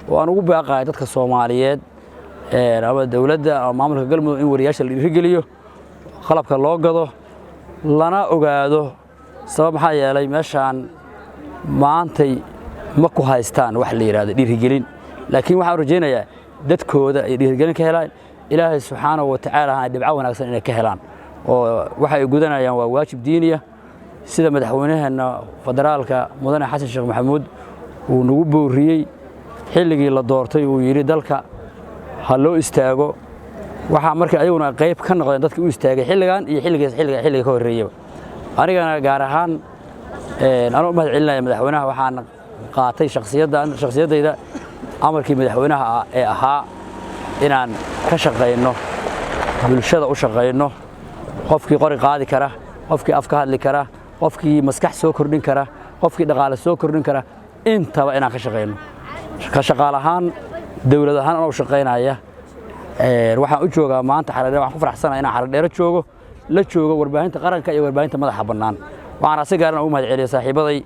وأنا ugu baaqay dadka Soomaaliyeed ama dawladda ama maamulka galmudug in wariyaasha la dhiirigeliyo qalabka loo gado lana ogaado sabab maxaa yeelay meeshaan maantay ma ku haystaan wax la yiraahdo dhiirigelin laakiin waxaan rajaynayaa dadkooda ay dhiirigelin ka helaan Ilaahay subxaanahu wa ta'aala dhibco wanaagsan inay ka helaan oo waxa ay gudanayaan waa waajib diiniya sida madaxweynaha federaalka mudane Xasan Sheekh Maxamuud uu nagu booriyay xilligii la doortay uu yiri dalka ha loo istaago waxa markii ayaguna qayb ka noqdeen dadkii u istaagay xilligan iyo xilliga ka horeeyay anigana gaar ahaan anoo mahad celinaya madaxweynaha waxaan qaatay shakhsiyadayda amarkii madaxweynaha ee ahaa inaan ka shaqeyno bulshada u shaqeyno qofkii qori qaadi kara qofkii af ka hadli kara qofkii maskax soo kordhin kara qofkii dhaqaale soo kordhin kara intaba inaan ka shaqeyno ka shaqaalahaan dawlad ahaan oo shaqeynaya waxaan u joogaa maanta xaladheer waxaan ku faraxsanahay inaan xaladheer la joogo warbaahinta qaranka iyo warbaahinta madaxa bannaan waxaan asi gaaran u mahad celiyaa saaxiibaday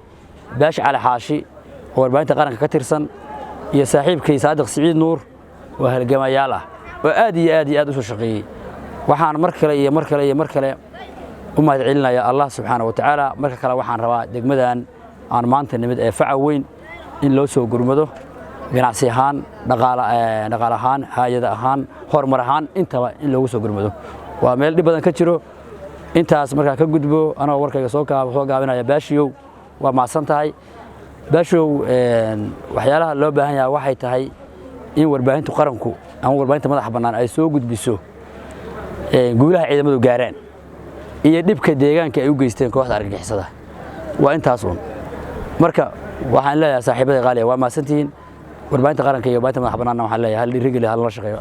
Baash Cali Xaashi oo warbaahinta qaranka ka tirsan iyo saaxiibkay Saadiq Siciid Nuur oo halgamayaal ah oo aad iyo aad u soo shaqeeyay waxaan mar kale u mahad celinayaa Allah subhanahu wa ta'ala marka kale waxaan rabaa degmadan aan maanta nimid ee faca weyn in loo soo gurmado ganacsi ahaan dhaqaale ahaan hay'ad ahaan horumar ahaan intaba in loogu soo gurmado waa meel dhib badan ka jiro intaas marka ka gudbo anoo warkayga soo gaabinaya Baashiyow waa maasan tahay Baashiyow waxyaalaha loo baahan yahay waxay tahay in warbaahinta qaranku ama warbaahinta madaxa bannaan ay soo gudbiso guulaha ciidamadu gaareen iyo dhibka deegaanka ay u geysteen kooxda argagixisada waa intaas marka waxaan leeyahay saaxiibada qaaliga waa maasantiin warbaahinta qaranka iyo warbaahinta madaxa bannaan waxaan leeyahay hal dhiirigeli hal la shaqeeyo